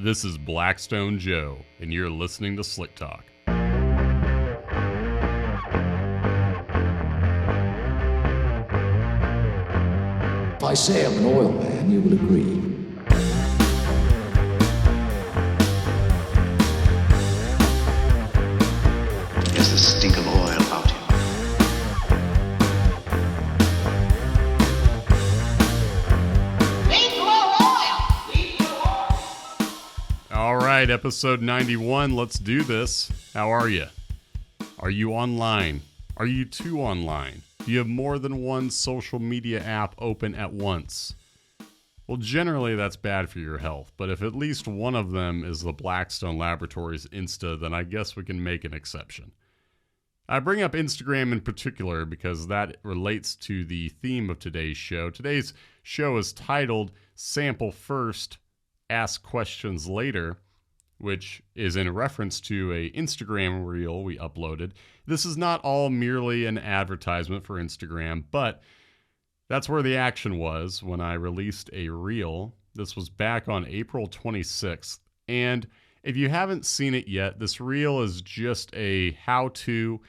This is Blackstone Joe, and you're listening to Slick Talk. If I say I'm an oil man, you will agree. There's the stink of oil about him. All right, episode 91. Let's do this. How are you? Are you online? Are you too online? Do you have more than one social media app open at once? Well, generally that's bad for your health, but if at least one of them is the Blackstone Laboratories Insta, then I guess we can make an exception. I bring up Instagram in particular because that relates to the theme of today's show. Today's show is titled Sample First, Ask Questions Later, which is in reference to a Instagram reel we uploaded. This is not all merely an advertisement for Instagram, but that's where the action was when I released a reel. This was back on April 26th. And if you haven't seen it yet, this reel is just a how-to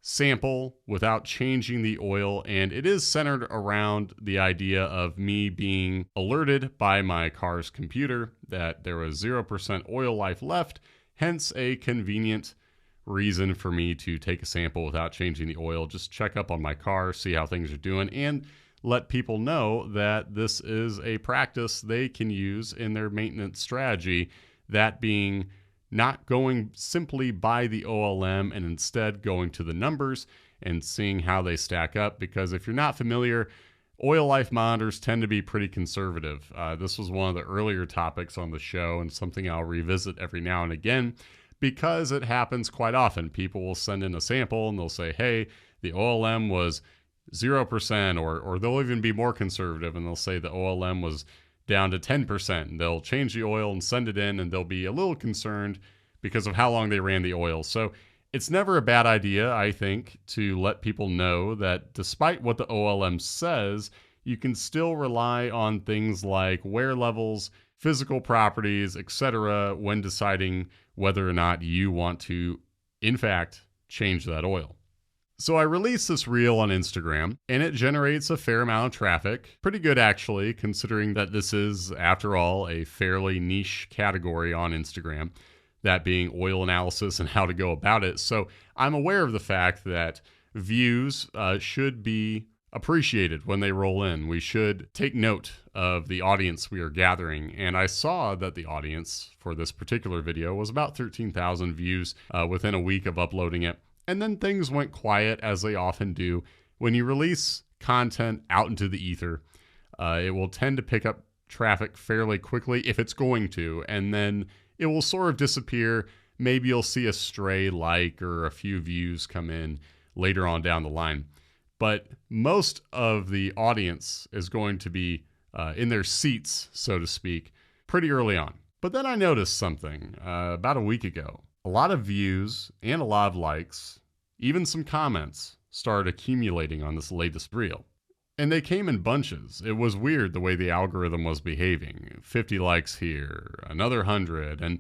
sample without changing the oil, and it is centered around the idea of me being alerted by my car's computer that there was 0% oil life left, hence a convenient reason for me to take a sample without changing the oil, just check up on my car, see how things are doing, and let people know that this is a practice they can use in their maintenance strategy, that being not going simply by the OLM and instead going to the numbers and seeing how they stack up. Because if you're not familiar, oil life monitors tend to be pretty conservative. This was one of the earlier topics on the show and something I'll revisit every now and again because it happens quite often. People will send in a sample and they'll say, hey, the OLM was 0%, or they'll even be more conservative and they'll say the OLM was down to 10%. And they'll change the oil and send it in, and they'll be a little concerned because of how long they ran the oil. So it's never a bad idea, I think, to let people know that despite what the OLM says, you can still rely on things like wear levels, physical properties, etc. when deciding whether or not you want to, in fact, change that oil. So I released this reel on Instagram, and it generates a fair amount of traffic. Pretty good, actually, considering that this is, after all, a fairly niche category on Instagram, that being oil analysis and how to go about it. So I'm aware of the fact that views should be appreciated when they roll in. We should take note of the audience we are gathering. And I saw that the audience for this particular video was about 13,000 views within a week of uploading it. And then things went quiet, as they often do. When you release content out into the ether, it will tend to pick up traffic fairly quickly if it's going to, and then it will sort of disappear. Maybe you'll see a stray like or a few views come in later on down the line. But most of the audience is going to be in their seats, so to speak, pretty early on. But then I noticed something about a week ago. A lot of views and a lot of likes, even some comments, started accumulating on this latest reel. And they came in bunches. It was weird the way the algorithm was behaving. 50 likes here, another 100. And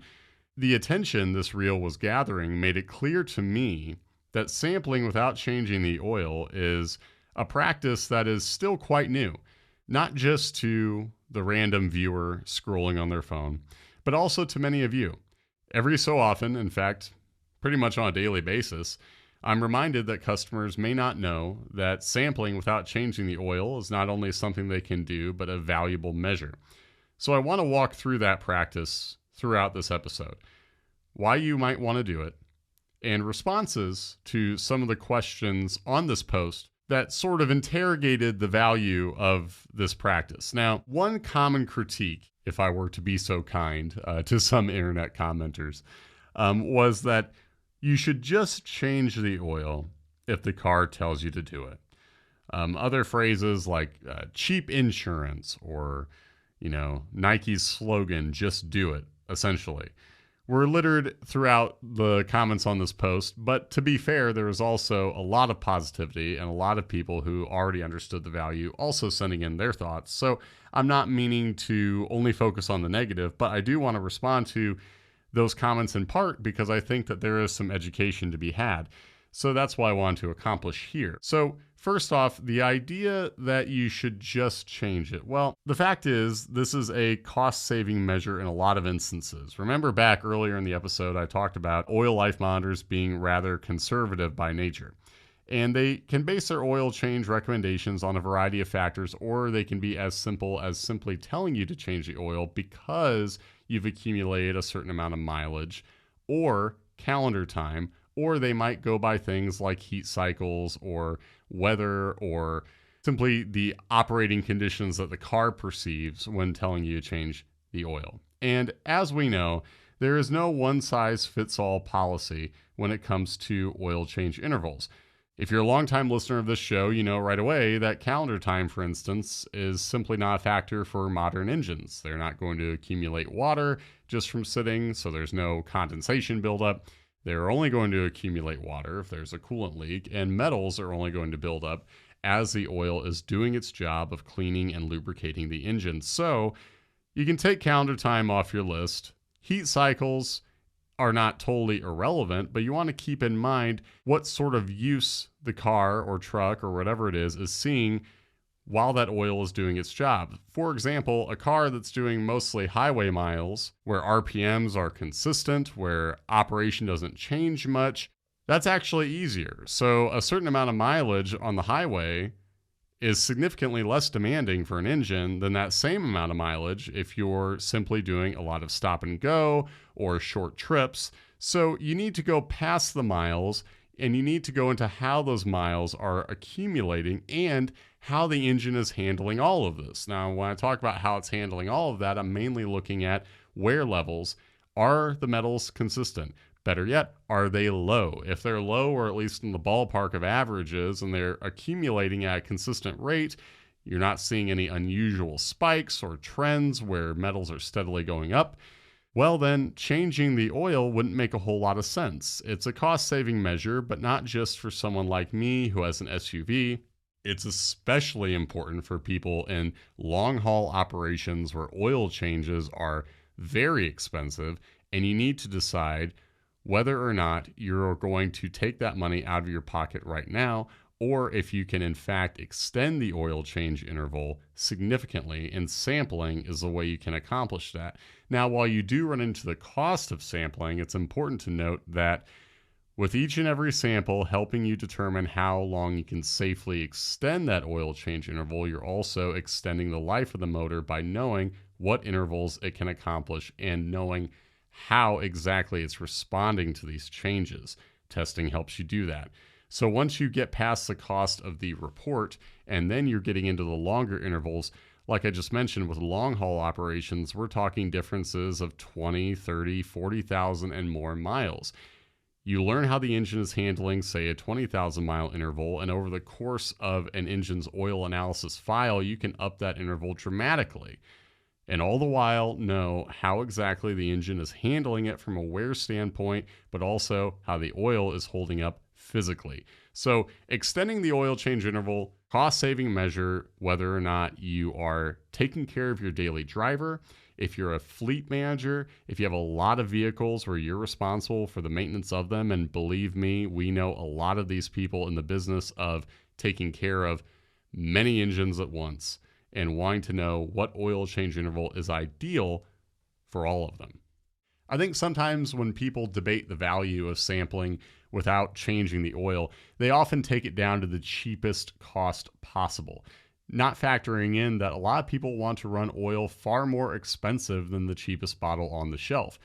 the attention this reel was gathering made it clear to me that sampling without changing the oil is a practice that is still quite new. Not just to the random viewer scrolling on their phone, but also to many of you. Every so often, in fact, pretty much on a daily basis, I'm reminded that customers may not know that sampling without changing the oil is not only something they can do, but a valuable measure. So I want to walk through that practice throughout this episode, why you might want to do it, and responses to some of the questions on this post that sort of interrogated the value of this practice. Now, one common critique, if I were to be so kind to some internet commenters, was that you should just change the oil if the car tells you to do it. Other phrases like cheap insurance or, Nike's slogan, just do it, essentially, were littered throughout the comments on this post, but to be fair, there was also a lot of positivity and a lot of people who already understood the value also sending in their thoughts. So I'm not meaning to only focus on the negative, but I do want to respond to those comments in part because I think that there is some education to be had. So that's what I want to accomplish here. So first off, the idea that you should just change it. Well, the fact is, this is a cost-saving measure in a lot of instances. Remember back earlier in the episode, I talked about oil life monitors being rather conservative by nature. And they can base their oil change recommendations on a variety of factors, or they can be as simple as simply telling you to change the oil because you've accumulated a certain amount of mileage or calendar time, or they might go by things like heat cycles or weather or simply the operating conditions that the car perceives when telling you to change the oil. And as we know, there is no one-size-fits-all policy when it comes to oil change intervals. If you're a longtime listener of this show, you know right away that calendar time, for instance, is simply not a factor for modern engines. They're not going to accumulate water just from sitting, so there's no condensation buildup. They're only going to accumulate water if there's a coolant leak, and metals are only going to build up as the oil is doing its job of cleaning and lubricating the engine. So you can take calendar time off your list. Heat cycles are not totally irrelevant, but you want to keep in mind what sort of use the car or truck or whatever it is seeing while that oil is doing its job. For example, a car that's doing mostly highway miles, where RPMs are consistent, where operation doesn't change much, that's actually easier. So a certain amount of mileage on the highway is significantly less demanding for an engine than that same amount of mileage if you're simply doing a lot of stop and go or short trips. So you need to go past the miles, and you need to go into how those miles are accumulating and how the engine is handling all of this. Now, when I talk about how it's handling all of that, I'm mainly looking at wear levels. Are the metals consistent? Better yet, are they low? If they're low, or at least in the ballpark of averages, and they're accumulating at a consistent rate, you're not seeing any unusual spikes or trends where metals are steadily going up, well then, changing the oil wouldn't make a whole lot of sense. It's a cost-saving measure, but not just for someone like me who has an SUV. It's especially important for people in long-haul operations where oil changes are very expensive, and you need to decide whether or not you're going to take that money out of your pocket right now, or if you can in fact extend the oil change interval significantly, and sampling is the way you can accomplish that. Now, while you do run into the cost of sampling, it's important to note that with each and every sample helping you determine how long you can safely extend that oil change interval, you're also extending the life of the motor by knowing what intervals it can accomplish and knowing how exactly it's responding to these changes. Testing helps you do that. So once you get past the cost of the report, and then you're getting into the longer intervals, like I just mentioned with long haul operations, we're talking differences of 20, 30, 40,000 and more miles. You learn how the engine is handling, say, a 20,000 mile interval, and over the course of an engine's oil analysis file, you can up that interval dramatically. And all the while know how exactly the engine is handling it from a wear standpoint, but also how the oil is holding up physically. So extending the oil change interval, cost-saving measure, whether or not you are taking care of your daily driver. If you're a fleet manager, if you have a lot of vehicles where you're responsible for the maintenance of them, and believe me, we know a lot of these people in the business of taking care of many engines at once and wanting to know what oil change interval is ideal for all of them. I think sometimes when people debate the value of sampling without changing the oil, they often take it down to the cheapest cost possible, not factoring in that a lot of people want to run oil far more expensive than the cheapest bottle on the shelf.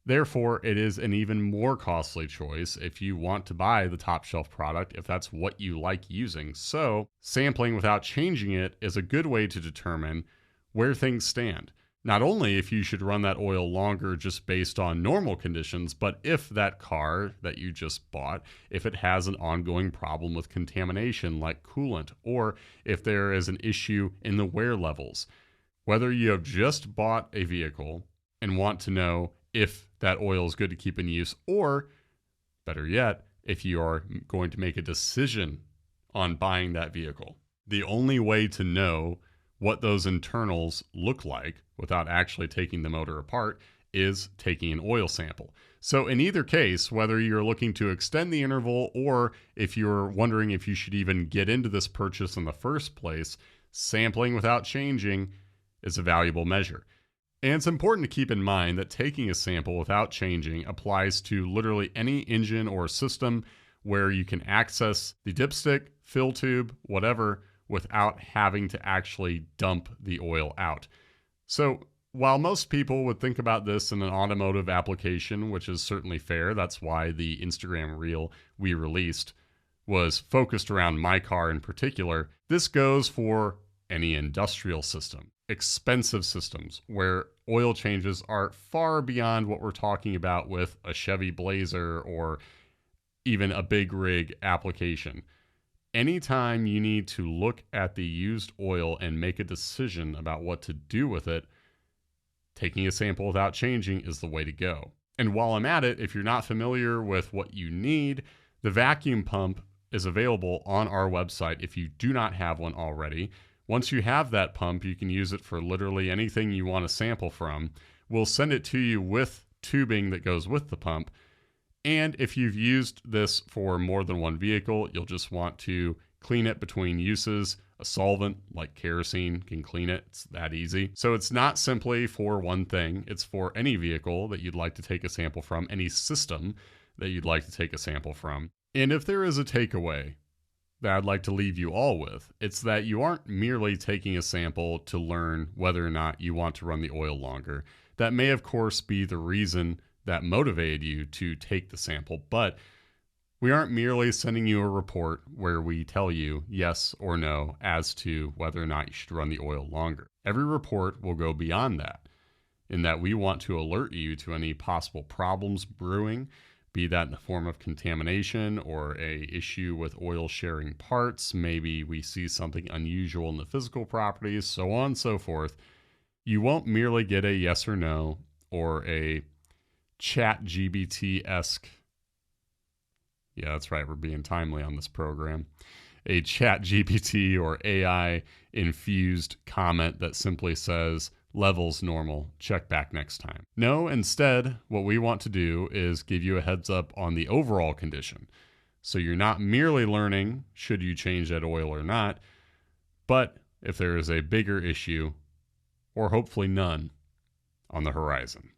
Therefore, it is an even more costly choice if you want to buy the top shelf product, if that's what you like using. So, sampling without changing it is a good way to determine where things stand. Not only if you should run that oil longer just based on normal conditions, but if that car that you just bought, if it has an ongoing problem with contamination like coolant, or if there is an issue in the wear levels. Whether you have just bought a vehicle and want to know if that oil is good to keep in use, or better yet, if you are going to make a decision on buying that vehicle. The only way to know what those internals look like without actually taking the motor apart is taking an oil sample. So in either case, whether you're looking to extend the interval or if you're wondering if you should even get into this purchase in the first place, sampling without changing is a valuable measure. And it's important to keep in mind that taking a sample without changing applies to literally any engine or system where you can access the dipstick, fill tube, whatever, without having to actually dump the oil out. So while most people would think about this in an automotive application, which is certainly fair, that's why the Instagram reel we released was focused around my car in particular, this goes for any industrial system, expensive systems where oil changes are far beyond what we're talking about with a Chevy Blazer or even a big rig application. Anytime you need to look at the used oil and make a decision about what to do with it, taking a sample without changing is the way to go. And while I'm at it, if you're not familiar with what you need, the vacuum pump is available on our website if you do not have one already. Once you have that pump, you can use it for literally anything you want to sample from. We'll send it to you with tubing that goes with the pump. And if you've used this for more than one vehicle, you'll just want to clean it between uses. A solvent like kerosene can clean it. It's that easy. So it's not simply for one thing. It's for any vehicle that you'd like to take a sample from, any system that you'd like to take a sample from. And if there is a takeaway that I'd like to leave you all with, it's that you aren't merely taking a sample to learn whether or not you want to run the oil longer. That may, of course, be the reason that motivated you to take the sample, but we aren't merely sending you a report where we tell you yes or no as to whether or not you should run the oil longer. Every report will go beyond that, in that we want to alert you to any possible problems brewing, be that in the form of contamination or a issue with oil sharing parts. Maybe we see something unusual in the physical properties, so on and so forth. You won't merely get a yes or no or a ChatGPT-esque, yeah, that's right, we're being timely on this program, a ChatGPT or AI-infused comment that simply says, levels normal, check back next time. No, instead, what we want to do is give you a heads up on the overall condition. So you're not merely learning should you change that oil or not, but if there is a bigger issue, or hopefully none, on the horizon.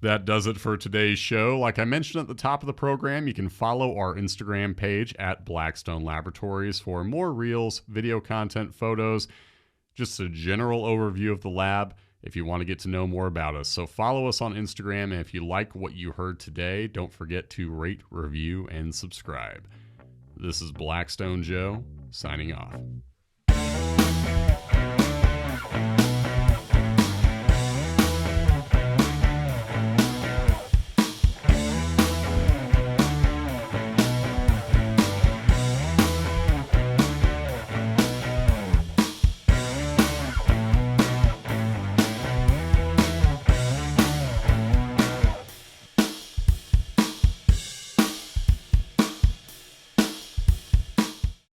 That does it for today's show. Like I mentioned at the top of the program, you can follow our Instagram page at Blackstone Laboratories for more reels, video content, photos, just a general overview of the lab if you want to get to know more about us. So follow us on Instagram, and if you like what you heard today, don't forget to rate, review, and subscribe. This is Blackstone Joe, signing off.